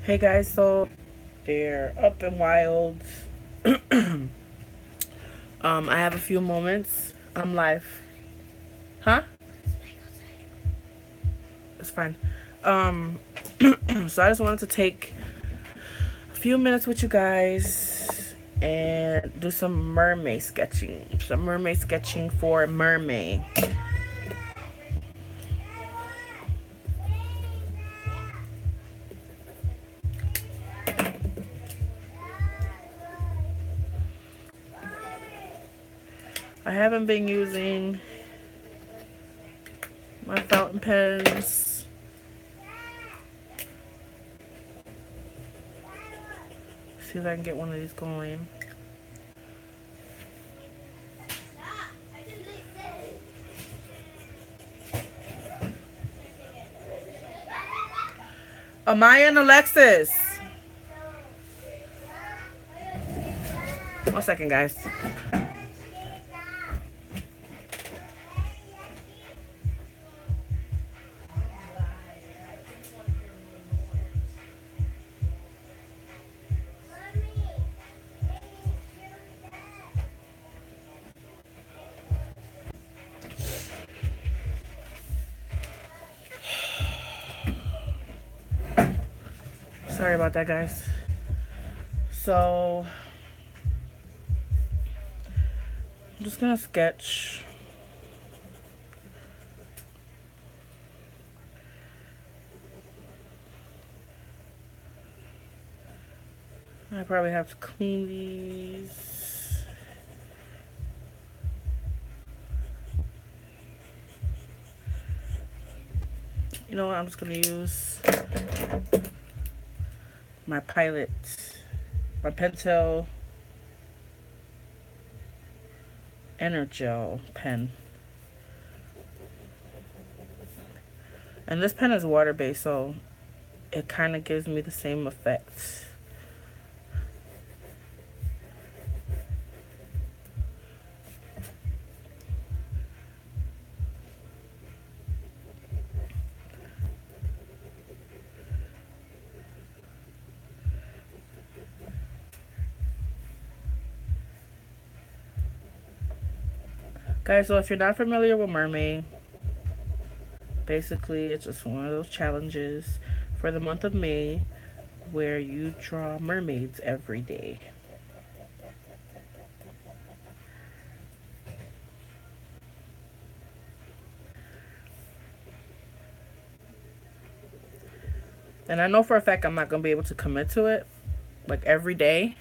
Hey guys, so they're up and wild. I have a few moments. I'm live. Huh? It's fine. Um, so I just wanted to take a few minutes with you guys and do some mermaid sketching. Some mermaid sketching for Mermay. I haven't been using my fountain pens. See if I can get one of these going. Amaya and Alexis. 1 second, guys. Sorry about that, guys. So, I'm just gonna sketch. I probably have to clean these. You know what? I'm just gonna use my Pilot, my Pentel Energel pen. And this pen is water based, so it kind of gives me the same effect. Guys, so if you're not familiar with Mermay, basically it's just one of those challenges for the month of May where you draw mermaids every day. And I know for a fact I'm not going to be able to commit to it like every day.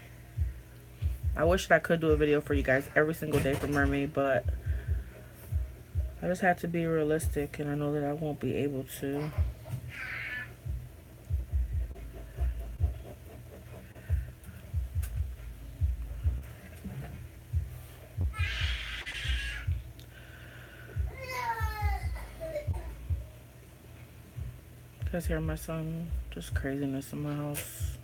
I wish that I could do a video for you guys every single day for Mermay, but I just have to be realistic, and I know that I won't be able to. You guys hear my son? Just craziness in my house.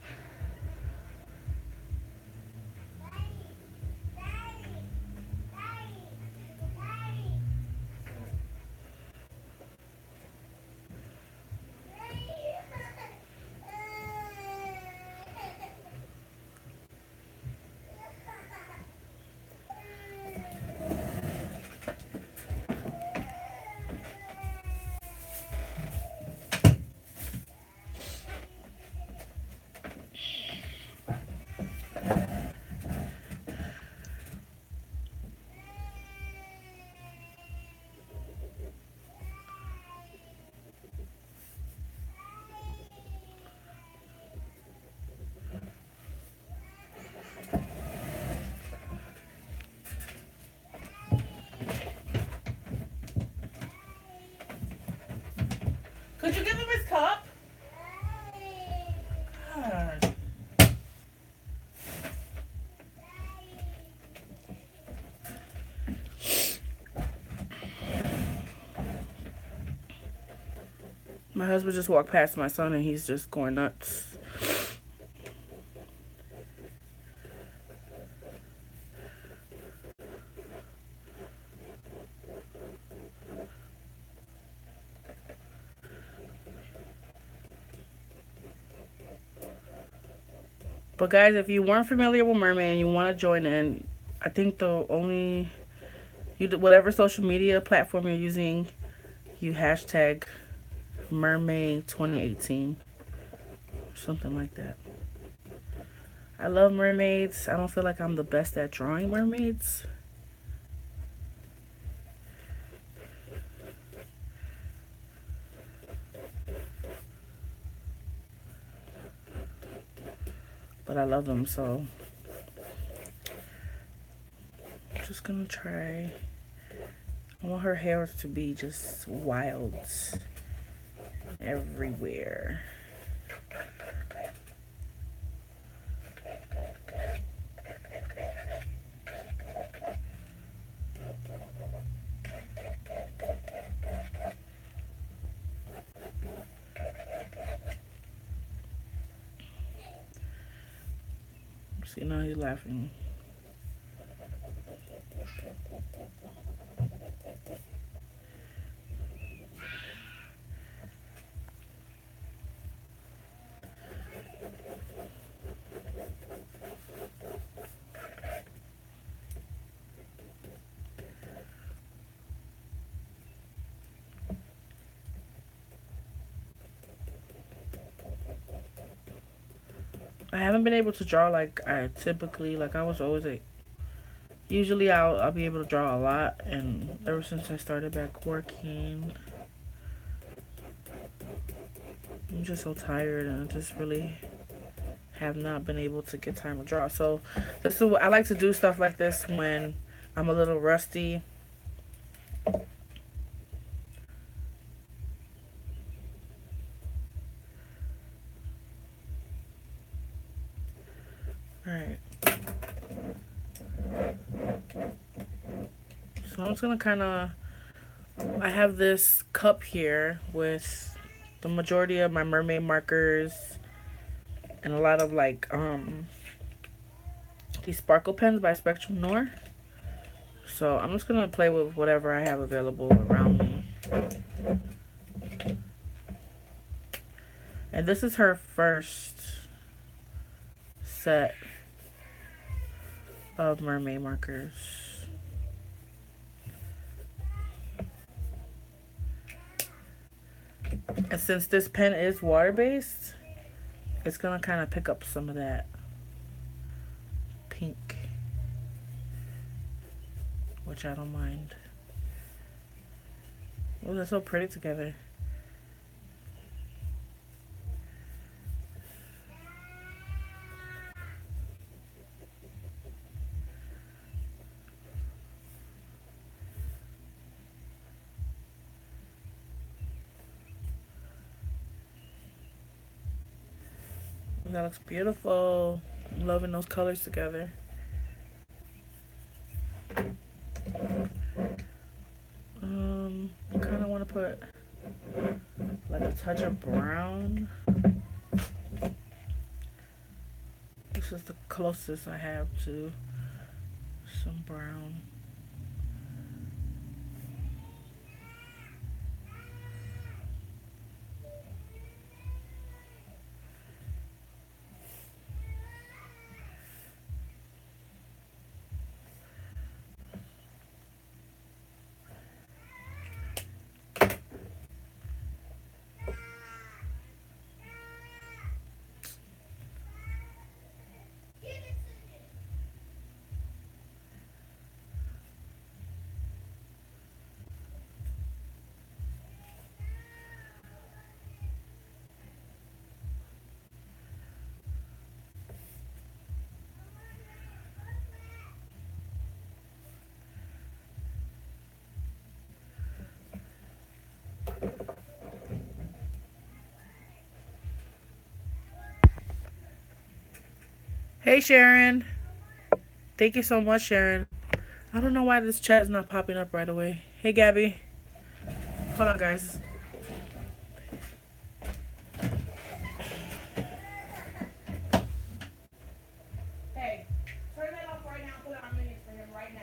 Could you give him his cup? God. My husband just walked past my son and he's just going nuts. But guys, if you weren't familiar with Mermay and you want to join in, I think the only you whatever social media platform you're using, you hashtag Mermay 2018, something like that. I love mermaids. I don't feel like I'm the best at drawing mermaids. But I love them, so I'm just gonna try. I want her hair to be just wild everywhere. See, now he's laughing. I haven't been able to draw like I typically like. I was always a usually I'll be able to draw a lot, and ever since I started back working, I'm just so tired, and I just really have not been able to get time to draw. So this is what I like to do, stuff like this when I'm a little rusty. Alright. So I'm just gonna kinda I have this cup here with the majority of my mermaid markers and a lot of like these sparkle pens by Spectrum Noir. So I'm just gonna play with whatever I have available around me. And this is her first set of mermaid markers. And since this pen is water-based, it's gonna kind of pick up some of that pink, which I don't mind. Oh, they're so pretty together. That looks beautiful. I'm loving those colors together. I kind of want to put like a touch of brown. This is the closest I have to some brown. Hey Sharon. Thank you so much, Sharon. I don't know why this chat is not popping up right away. Hey Gabby. Hold on guys. Hey, turn that off right now. Put it on minutes for him right now.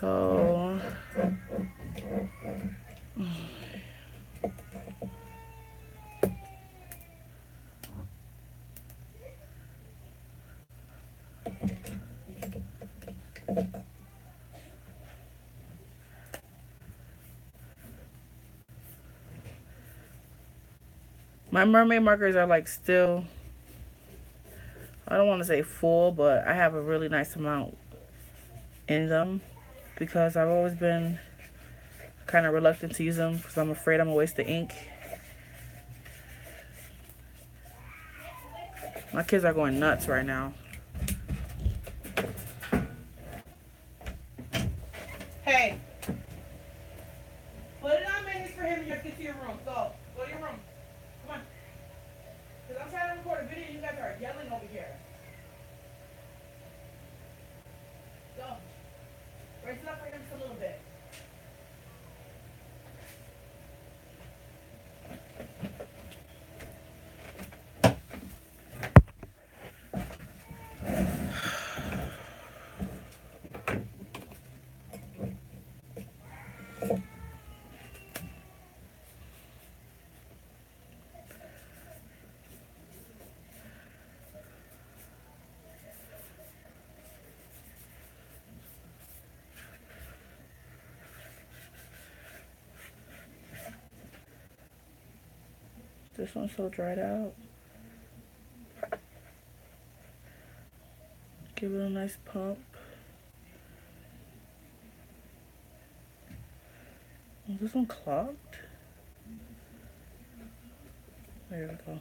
So my mermaid markers are like still, I don't want to say full, but I have a really nice amount in them because I've always been kind of reluctant to use them because I'm afraid I'm gonna waste the ink. My kids are going nuts right now. Hey, put it on menus for him and just get to your room. Go to your room. Come on. Because I'm trying to record a video and you guys are yelling over here. Go. Raise it up for him just a little bit. This one's so dried out. Give it a nice pump. Is this one clogged? There we go.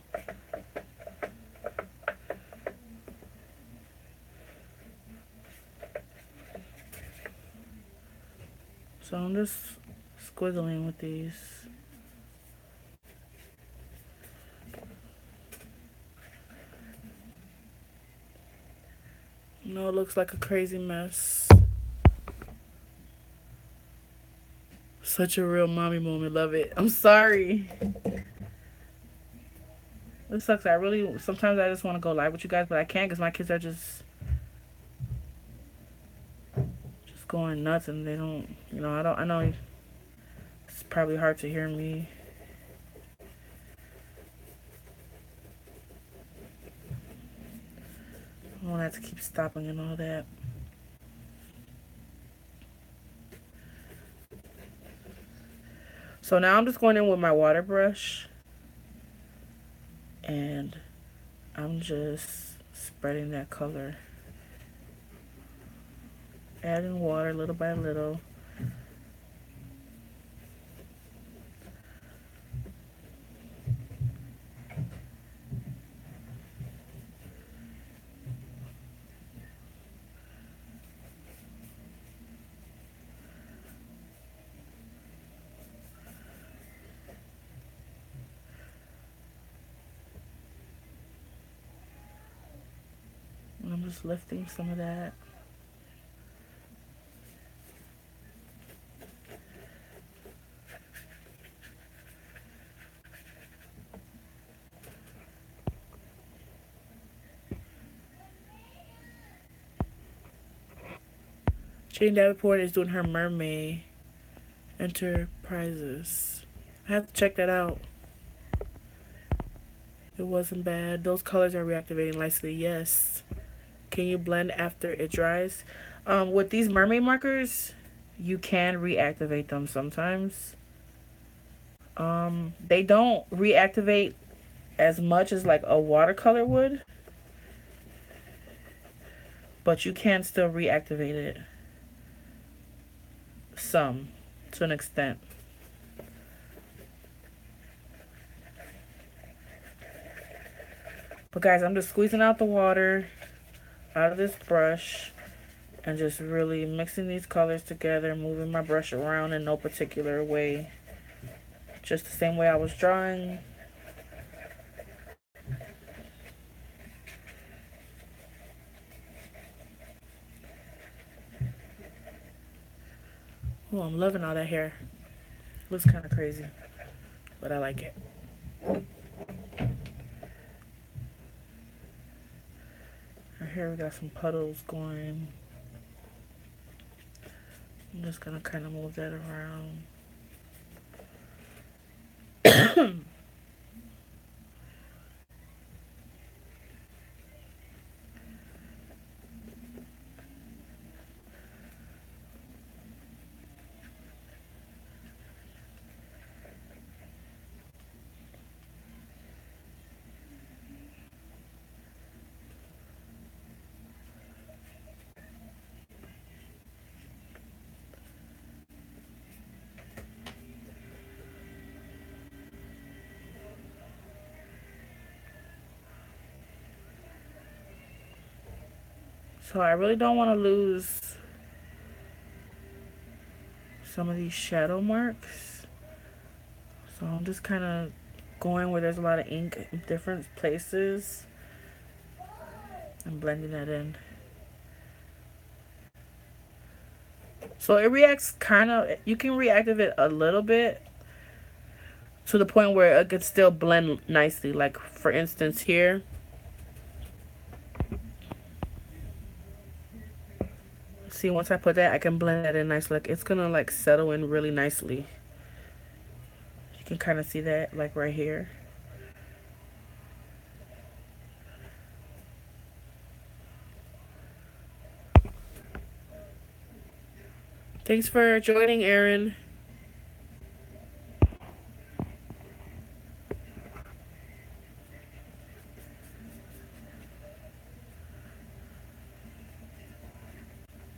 So I'm just squiggling with these. No, it looks like a crazy mess. Such a real mommy moment. Love it. I'm sorry. It sucks. Sometimes I just want to go live with you guys, but I can't because my kids are just going nuts and they don't, I know it's probably hard to hear me. I won't have to keep stopping and all that. So now I'm just going in with my water brush and I'm just spreading that color. Adding water little by little. I'm just lifting some of that. Jane Davenport is doing her Mermay Enterprises. I have to check that out. It wasn't bad. Those colors are reactivating nicely. Yes. Can you blend after it dries? With these mermaid markers, you can reactivate them sometimes. They don't reactivate as much as like a watercolor would, but you can still reactivate it some, to an extent. But guys, I'm just squeezing out the water out of this brush and just really mixing these colors together, moving my brush around in no particular way. Just the same way I was drawing. Oh, I'm loving all that hair. Looks kind of crazy, but I like it. Here we got some puddles going. I'm just gonna kind of move that around. So I really don't want to lose some of these shadow marks. So I'm just kind of going where there's a lot of ink in different places and blending that in. So it reacts kind of, you can reactivate it a little bit to the point where it could still blend nicely. Like for instance here, see, once I put that, I can blend that in nicely. Like it's gonna like settle in really nicely. You can kind of see that like right here. Thanks for joining, Aaron.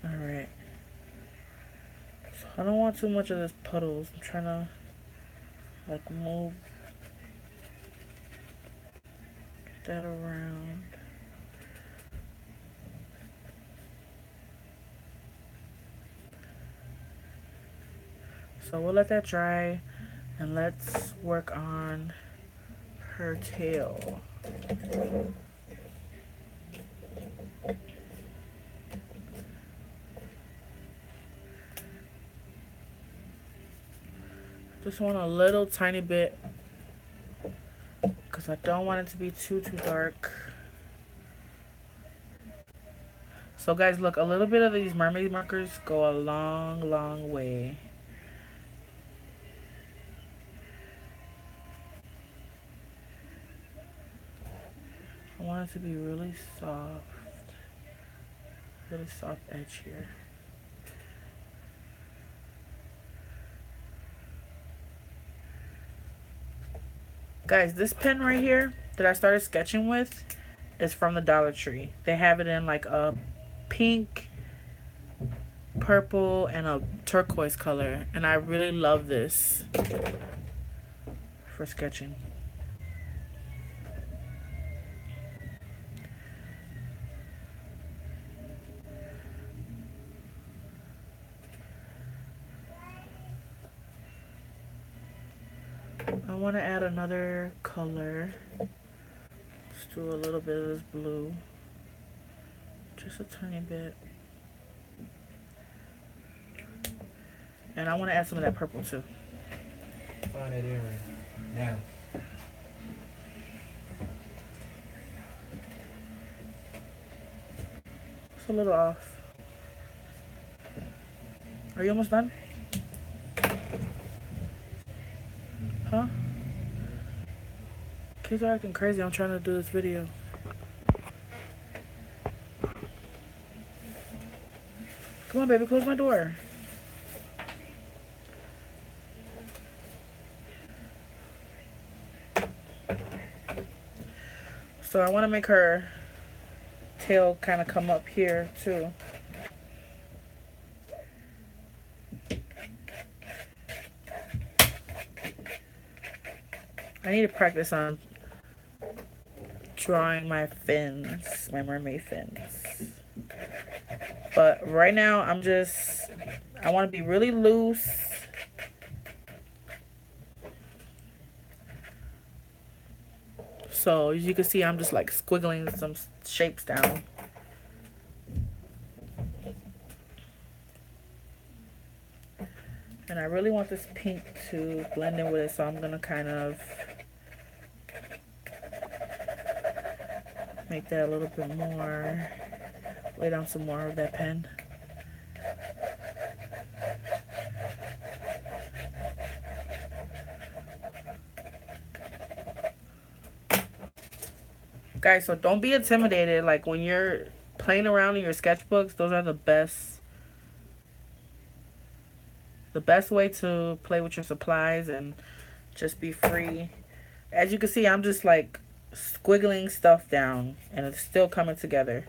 Alright. So I don't want too much of this puddles. I'm trying to like move that around. So we'll let that dry and let's work on her tail. Just want a little tiny bit because I don't want it to be too dark. So guys, look, a little bit of these mermaid markers go a long way. I want it to be really soft edge here. Guys, this pen right here that I started sketching with is from the Dollar Tree. They have it in like a pink, purple, and a turquoise color. And I really love this for sketching. I want to add another color. Let's do a little bit of this blue. Just a tiny bit. And I want to add some of that purple too. Find that area now. It's a little off. Are you almost done? Huh? Kids are acting crazy. I'm trying to do this video. Come on, baby, close my door. So I want to make her tail kind of come up here too. I need to practice on drawing my fins, my mermaid fins. But right now I want to be really loose. So as you can see, I'm just like squiggling some shapes down. And I really want this pink to blend in with it, so I'm gonna kind of make that a little bit more, lay down some more of that pen. Guys, so don't be intimidated. Like when you're playing around in your sketchbooks, those are the best way to play with your supplies and just be free. As you can see, I'm just like squiggling stuff down and it's still coming together.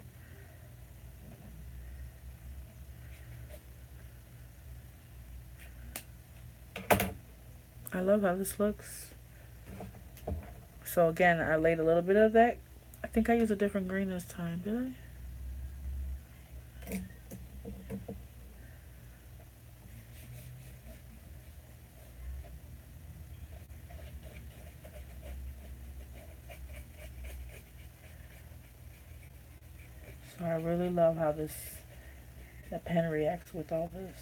I love how this looks. So again, I laid a little bit of that. I think I used a different green this time, did I? So I really love how that pen reacts with all this.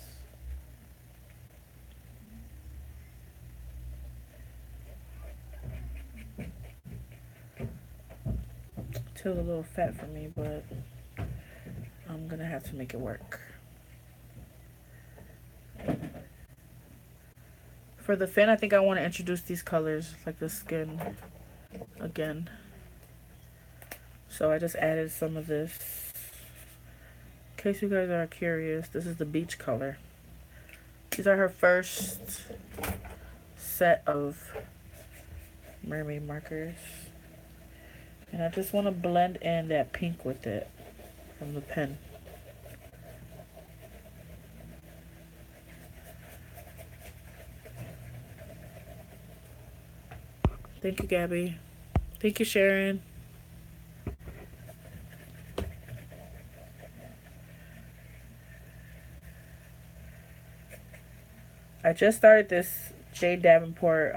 Still a little fat for me, but I'm gonna have to make it work. For the fin, I think I want to introduce these colors, like the skin, again. So I just added some of this. In case you guys are curious, this is the beach color. These are her first set of Mermay markers. And I just want to blend in that pink with it from the pen. Thank you, Gabby. Thank you, Sharon. I just started this Jade Davenport.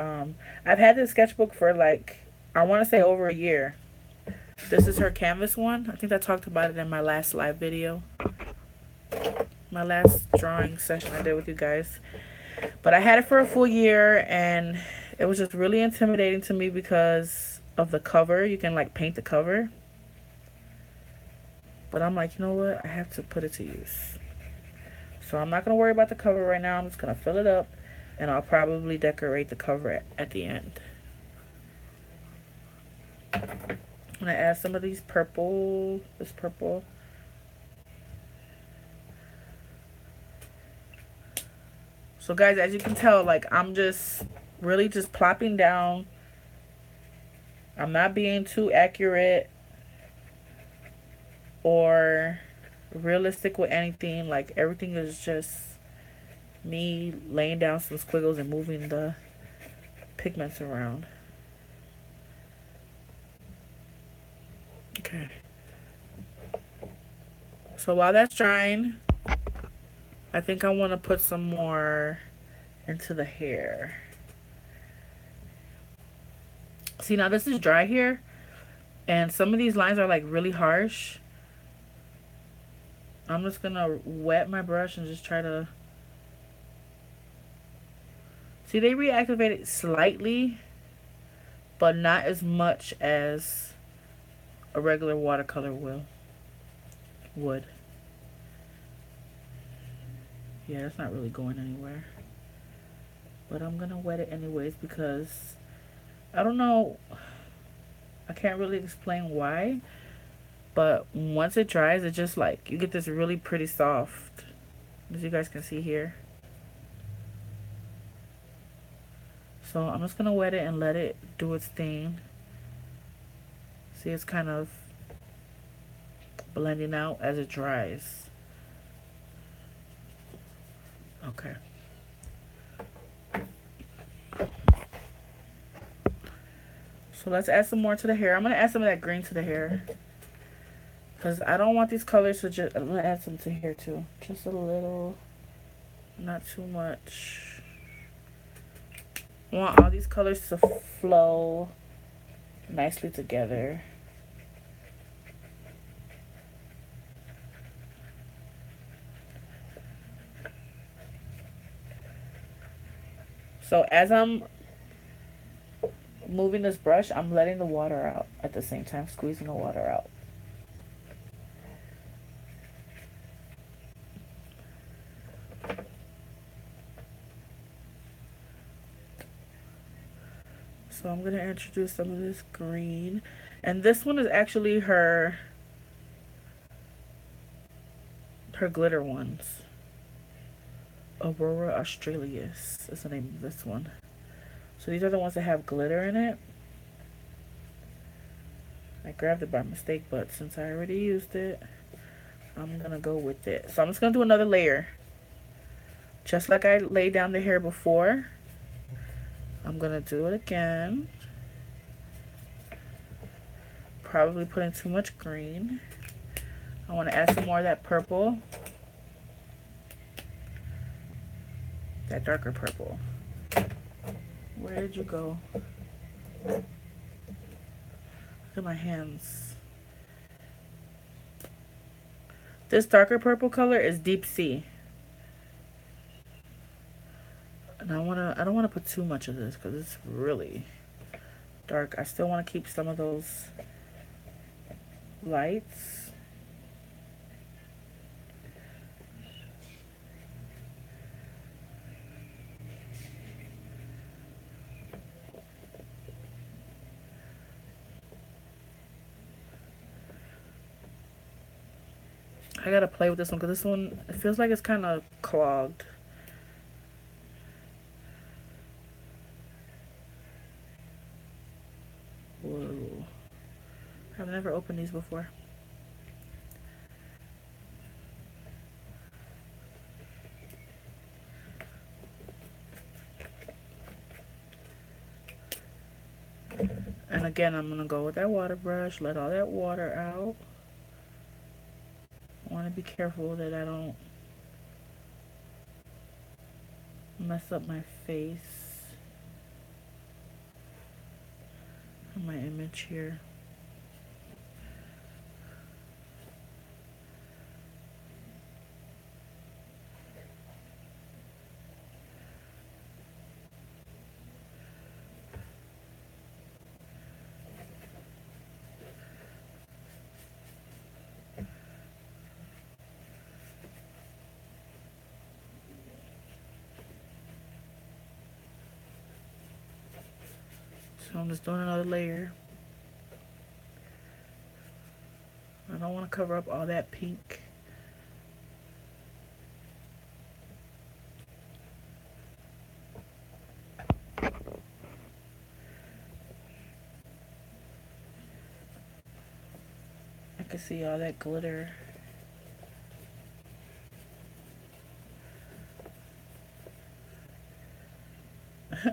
I've had this sketchbook for like, I want to say over a year. This is her canvas one. I think I talked about it in my last live video. My last drawing session I did with you guys. But I had it for a full year and it was just really intimidating to me because of the cover. You can like paint the cover. But I'm like, you know what? I have to put it to use. So I'm not going to worry about the cover right now. I'm just going to fill it up and I'll probably decorate the cover at the end. I'm going to add some of these purple, this purple. So guys, as you can tell, like I'm just really just plopping down. I'm not being too accurate or realistic with anything. Like everything is just me laying down some squiggles and moving the pigments around. Okay. So while that's drying, I think I want to put some more into the hair. See, now this is dry here, and some of these lines are like really harsh. I'm just gonna wet my brush and just try to... See, they reactivated slightly, but not as much as a regular watercolor would. Yeah, it's not really going anywhere. But I'm gonna wet it anyways because I don't know. I can't really explain why. But once it dries, it just like, you get this really pretty soft. As you guys can see here. So I'm just gonna wet it and let it do its thing. See, it's kind of blending out as it dries. Okay. So let's add some more to the hair. I'm gonna add some of that green to the hair because I don't want these colors to just... I'm gonna add some to here too. Just a little, not too much. I want all these colors to flow nicely together. So as I'm moving this brush, I'm letting the water out at the same time, squeezing the water out. So I'm gonna introduce some of this green. And this one is actually her glitter ones. Aurora Australis is the name of this one. So these are the ones that have glitter in it. I grabbed it by mistake, but since I already used it, I'm gonna go with it. So I'm just gonna do another layer. Just like I laid down the hair before, I'm gonna do it again. Probably putting too much green. I want to add some more of that purple. That darker purple. Where did you go? Look at my hands. This darker purple color is Deep Sea. And I don't wanna put too much of this because it's really dark. I still want to keep some of those lights. I gotta play with this one because this one, it feels like it's kind of clogged. Whoa. I've never opened these before. And again, I'm gonna go with that water brush, let all that water out. I want to be careful that I don't mess up my face and my image here. So I'm just doing another layer. I don't want to cover up all that pink. I can see all that glitter.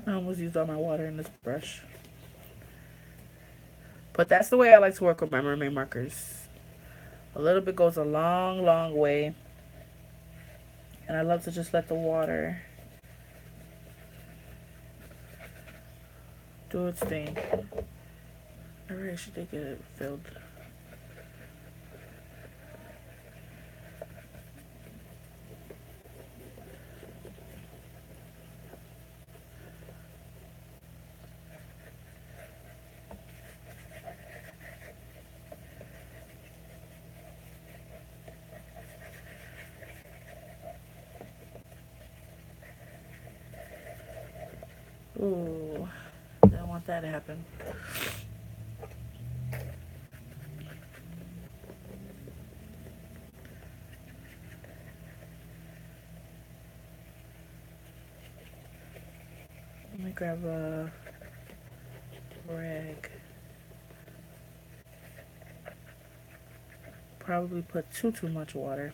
I almost used all my water in this brush. But that's the way I like to work with my Mermay markers. A little bit goes a long, long way. And I love to just let the water do its thing. I really should get it filled. Ooh, don't want that to happen. Let me grab a rag. Probably put too much water.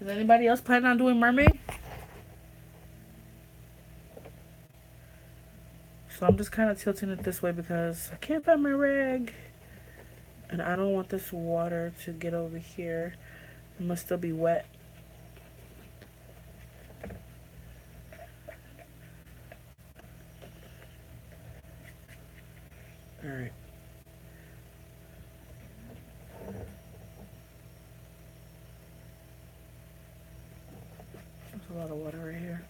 Is anybody else planning on doing mermaid? So I'm just kind of tilting it this way because I can't find my rag. And I don't want this water to get over here. It must still be wet. Alright. There's a lot of water right here.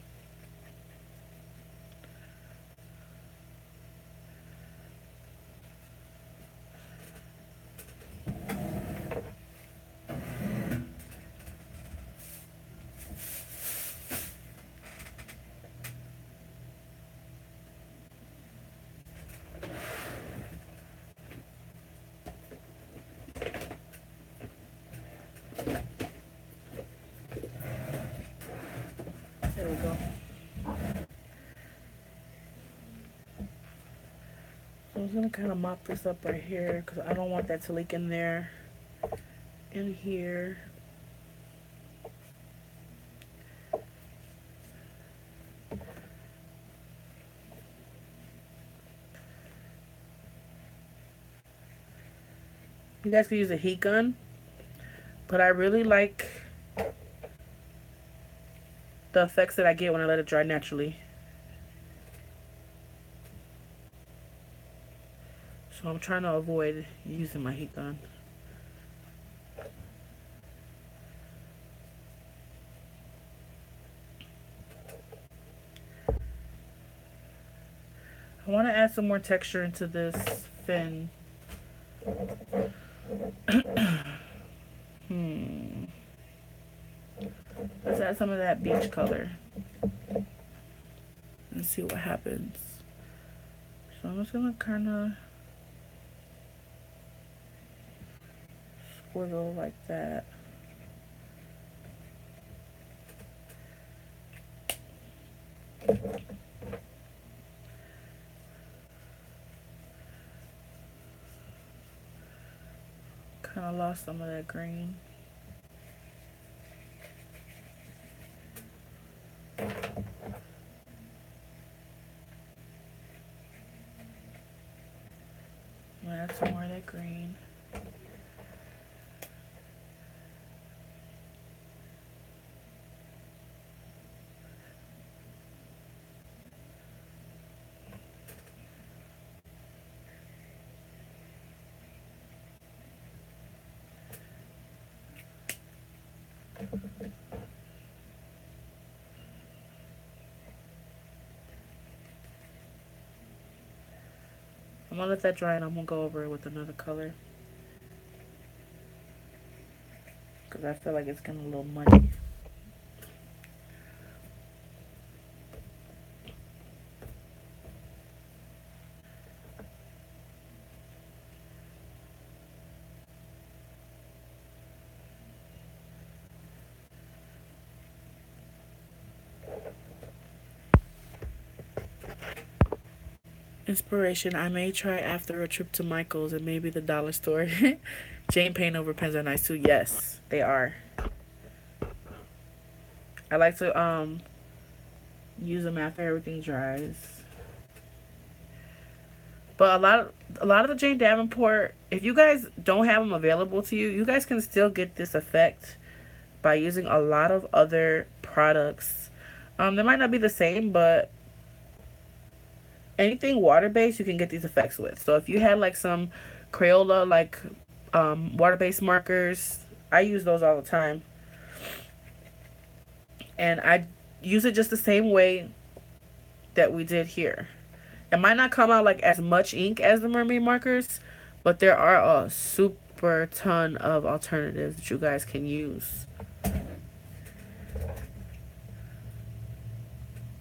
There we go. So I'm just gonna kind of mop this up right here because I don't want that to leak in there, in here. You guys can use a heat gun, but I really like the effects that I get when I let it dry naturally. So I'm trying to avoid using my heat gun. I want to add some more texture into this fin. Let's add some of that beach color and see what happens. So I'm just gonna kind of squiggle like that. Kind of lost some of that green. Add some more of that green. I'm gonna let that dry and I'm gonna go over it with another color because I feel like it's getting a little muddy. Inspiration, I may try after a trip to Michael's and maybe the dollar store. Jane paint over pens are nice too. Yes, they are. I like to use them after everything dries. But a lot of the Jane Davenport, if you guys don't have them available to you, you guys can still get this effect by using a lot of other products. They might not be the same, but anything water-based you can get these effects with. So if you had like some Crayola like water-based markers, I use those all the time. And I use it just the same way that we did here. It might not come out like as much ink as the Mermay markers, but there are a super ton of alternatives that you guys can use.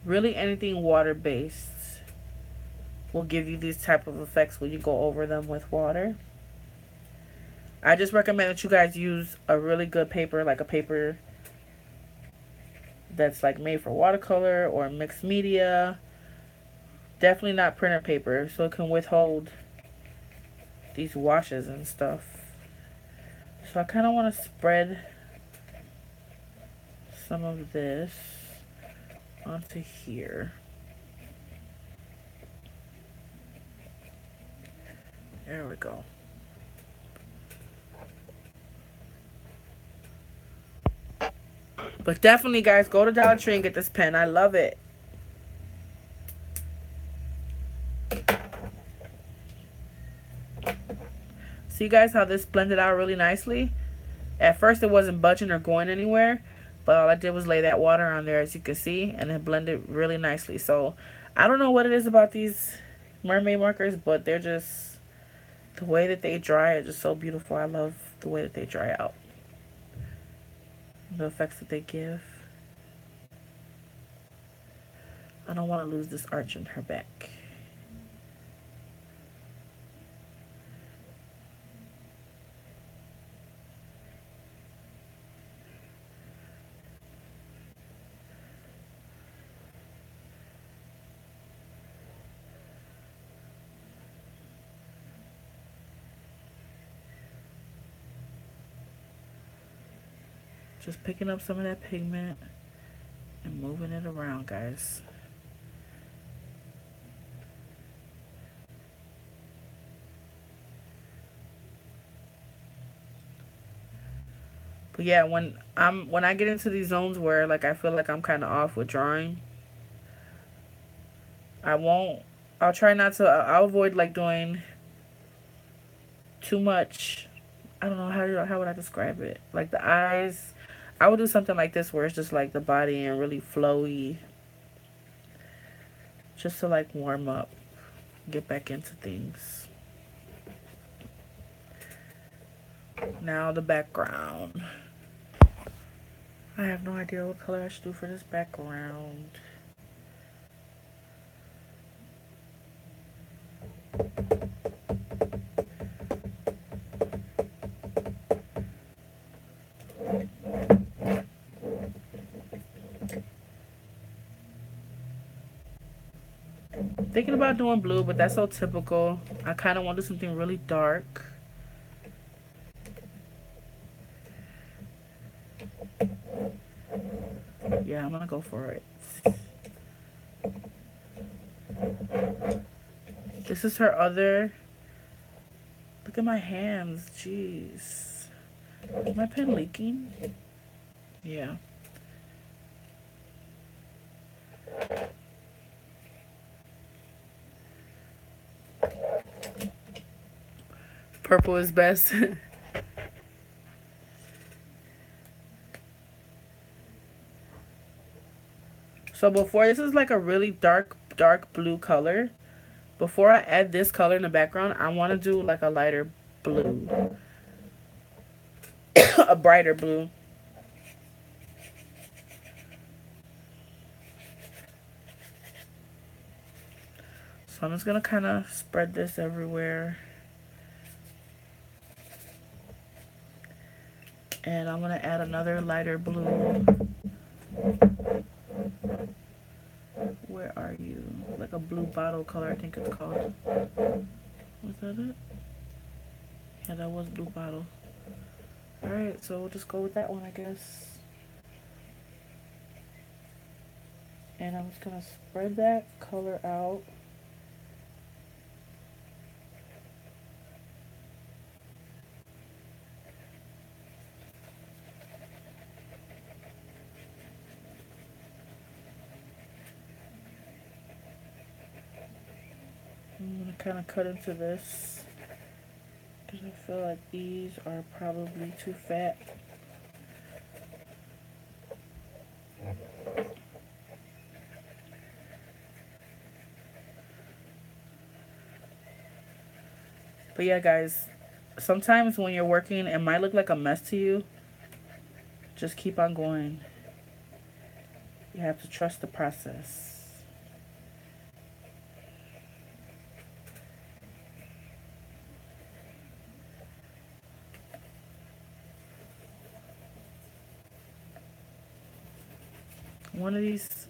Really anything water-based will give you these type of effects when you go over them with water. I just recommend that you guys use a really good paper, like a paper that's like made for watercolor or mixed media. Definitely not printer paper, so it can withhold these washes and stuff. So I kind of want to spread some of this onto here. There we go. But definitely, guys, go to Dollar Tree and get this pen. I love it. See, guys, how this blended out really nicely? At first, it wasn't budging or going anywhere. But all I did was lay that water on there, as you can see. And it blended really nicely. So, I don't know what it is about these Mermay markers. But they're just... the way that they dry is just so beautiful. I love the way that they dry out. The effects that they give. I don't want to lose this arch in her back. Just picking up some of that pigment and moving it around, guys. But yeah, when I get into these zones where like I feel like I'm kind of off with drawing, I won't. I'll try not to. I'll avoid like doing too much. I don't know how would I describe it. Like the eyes, I would do something like this where it's just like the body and really flowy, just to like warm up, get back into things. Now the background. I have no idea what color I should do for this background. Thinking about doing blue, but that's so typical. I kind of want to do something really dark. Yeah, I'm gonna go for it. This is her other. Look at my hands. Jeez. Is my pen leaking? Yeah. Purple is best. So before, this is like a really dark blue color. Before I add this color in the background, I want to do like a lighter blue. A brighter blue. So I'm just going to kind of spread this everywhere. And I'm going to add another lighter blue. Where are you? Like a blue bottle color, I think it's called. Was that it? Yeah, that was blue bottle. Alright, so we'll just go with that one, I guess. And I'm just going to spread that color out. I'm going to kind of cut into this because I feel like these are probably too fat. But yeah, guys, sometimes when you're working, it might look like a mess to you. Just keep on going. You have to trust the process. One of these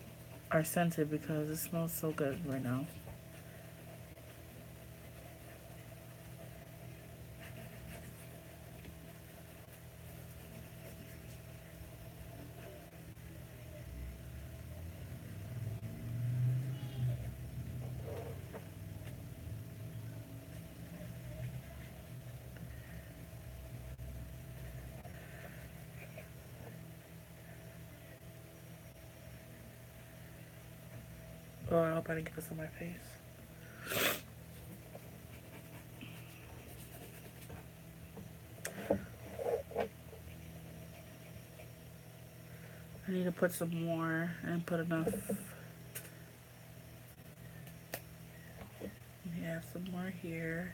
are scented because it smells so good right now. Oh, I hope I didn't get this on my face. I need to put some more and put enough. We have some more here.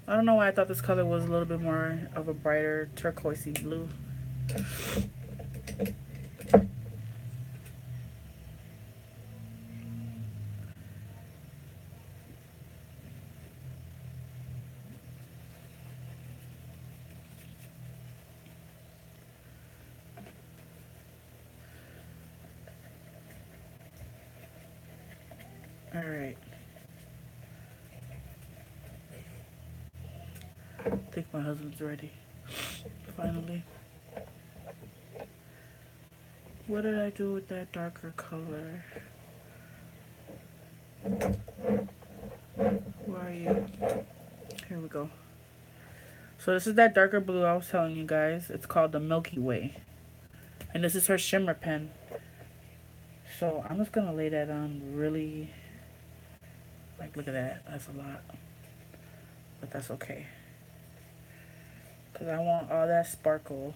I don't know why I thought this color was a little bit more of a brighter turquoisey blue. Alright. I think my husband's ready. If finally. What did I do with that darker color? Where are you? Here we go. So this is that darker blue I was telling you guys. It's called the Milky Way. And this is her shimmer pen. So I'm just going to lay that on really... Like, look at that. That's a lot. But that's okay. Because I want all that sparkle.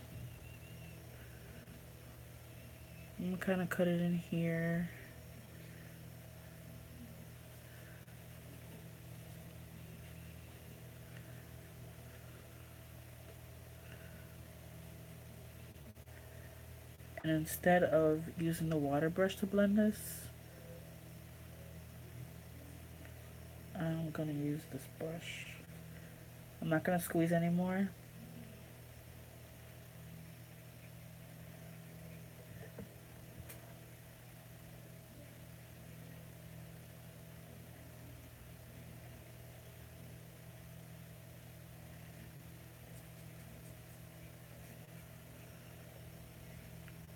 I'm going to kind of cut it in here. And instead of using the water brush to blend this, I'm going to use this brush. I'm not going to squeeze anymore.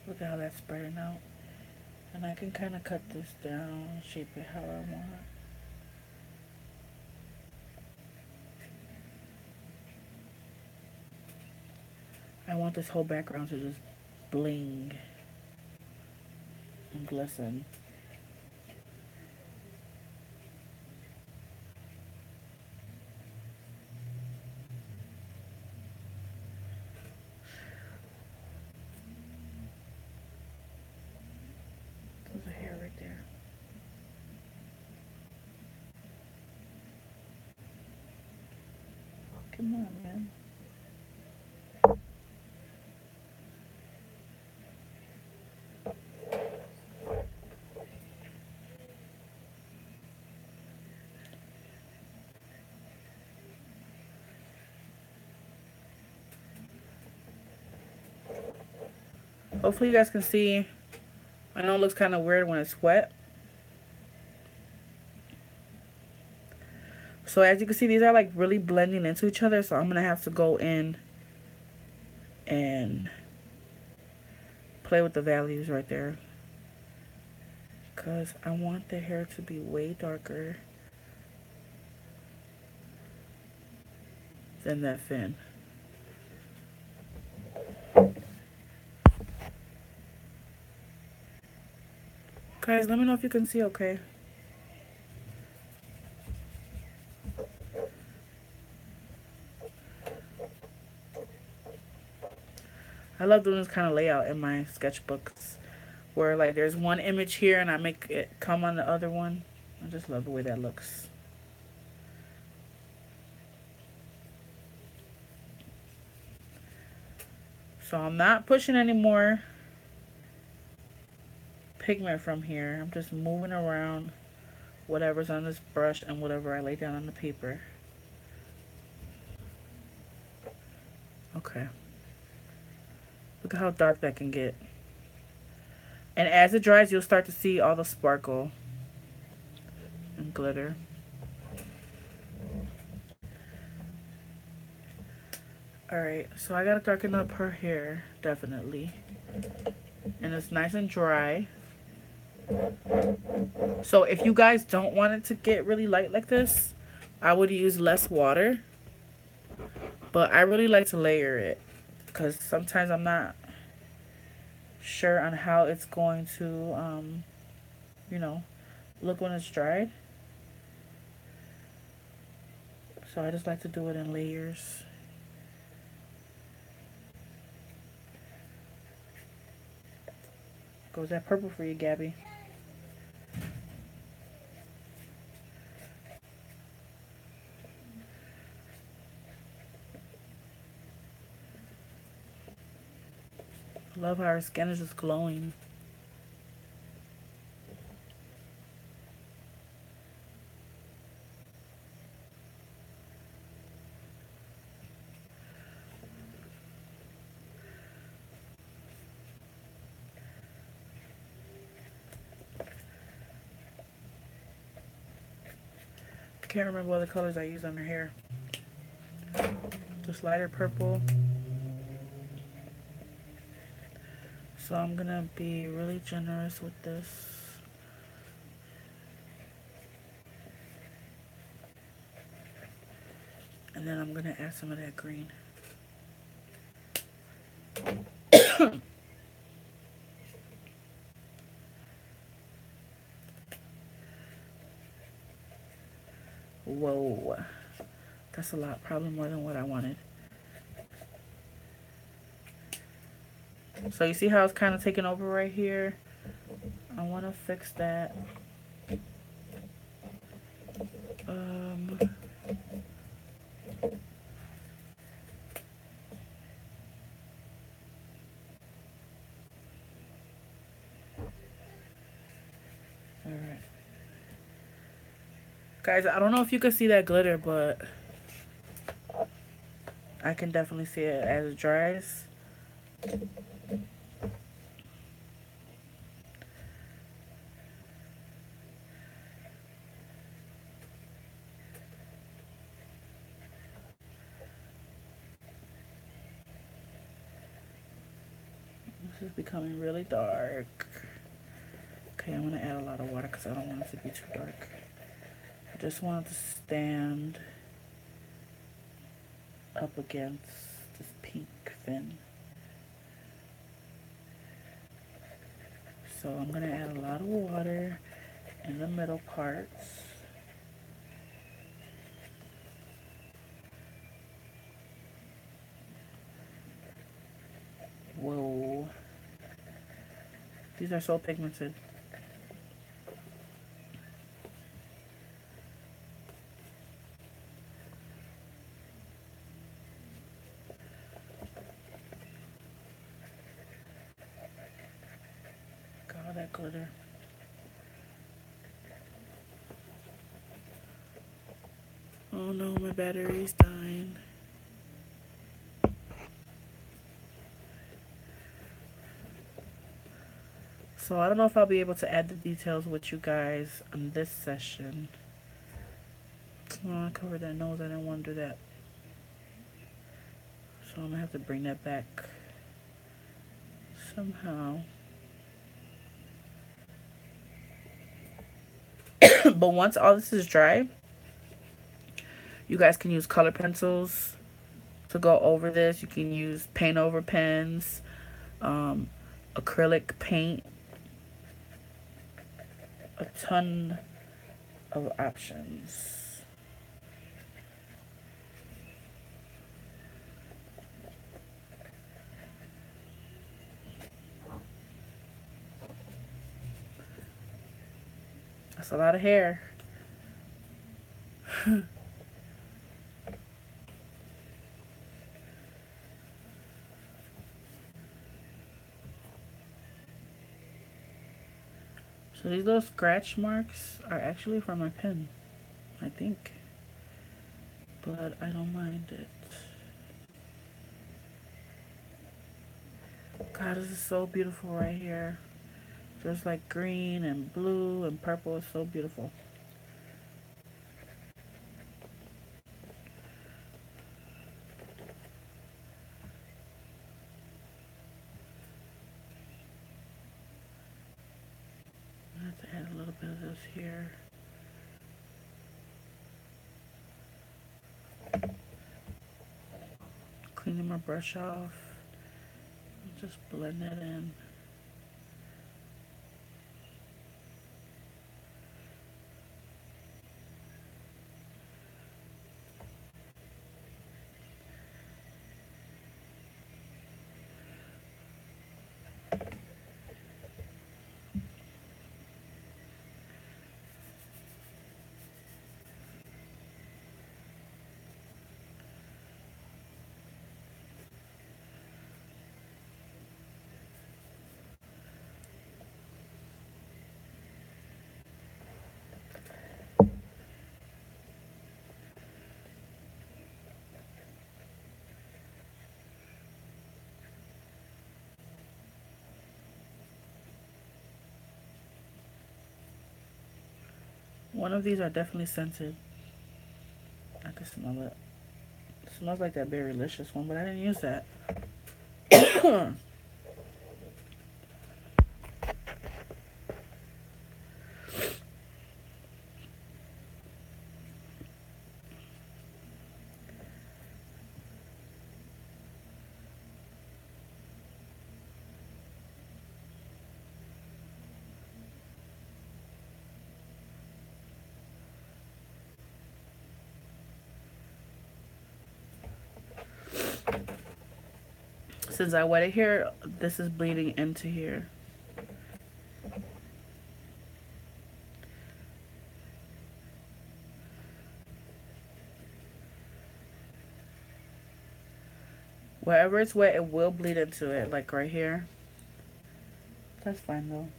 Look at how that's spreading out. And I can kind of cut this down, shape it how I want. I want this whole background to just bling and glisten. There's a hair right there. Come on, man. Hopefully you guys can see. I know it looks kind of weird when it's wet. So as you can see, these are like really blending into each other. So I'm going to have to go in and play with the values right there. Because I want the hair to be way darker than that fin. Guys, let me know if you can see okay. I love doing this kind of layout in my sketchbooks where like there's one image here and I make it come on the other one. I just love the way that looks. So I'm not pushing any more pigment from here. I'm just moving around whatever's on this brush and whatever I lay down on the paper. Okay. Look at how dark that can get. And as it dries, you'll start to see all the sparkle and glitter. Alright, so I gotta darken up her hair, definitely. And it's nice and dry. So if you guys don't want it to get really light like this, I would use less water. But I really like to layer it, because sometimes I'm not sure on how it's going to, you know, look when it's dried. So I just like to do it in layers. Goes that purple for you, Gabby. Love how her skin is just glowing. I can't remember what the colors I used on her hair. Just lighter purple. So I'm gonna be really generous with this. And then I'm gonna add some of that green. Whoa, that's a lot, probably more than what I wanted. So you see how it's kind of taking over right here? I want to fix that. Um, all right. Guys, I don't know if you can see that glitter, but I can definitely see it as it dries. This is becoming really dark. Okay, I'm gonna add a lot of water because I don't want it to be too dark. I just want it to stand up against this pink fin. So I'm gonna add a lot of water in the middle parts. Whoa. These are so pigmented. Got all that glitter. Oh no, my battery's dying. So I don't know if I'll be able to add the details with you guys on this session. Oh, I covered that nose. I didn't want to do that. So I'm going to have to bring that back somehow. But once all this is dry, you guys can use color pencils to go over this. You can use paint over pens, acrylic paint, a ton of options. That's a lot of hair. So these little scratch marks are actually from my pen, I think. But I don't mind it. God, this is so beautiful right here. There's like green and blue and purple. It's so beautiful. I have to add a little bit of this here. Cleaning my brush off. Just blend that in. One of these are definitely scented. I can smell it. It smells like that Berrylicious one, but I didn't use that. Since I wet it here, this is bleeding into here. Wherever it's wet, it will bleed into it, like right here. That's fine though.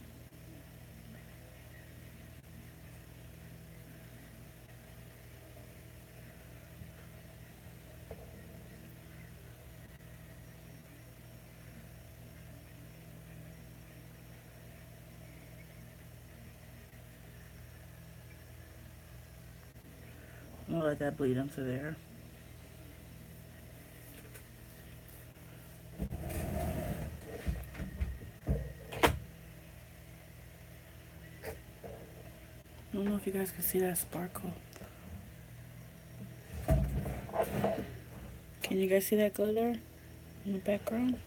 I'm gonna let that bleed into there. I don't know if you guys can see that sparkle. Can you guys see that glitter in the background?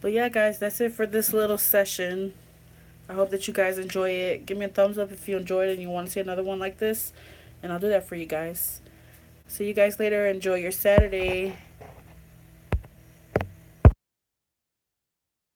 But yeah, guys, that's it for this little session. I hope that you guys enjoy it. Give me a thumbs up if you enjoyed it and you want to see another one like this. And I'll do that for you guys. See you guys later. Enjoy your Saturday.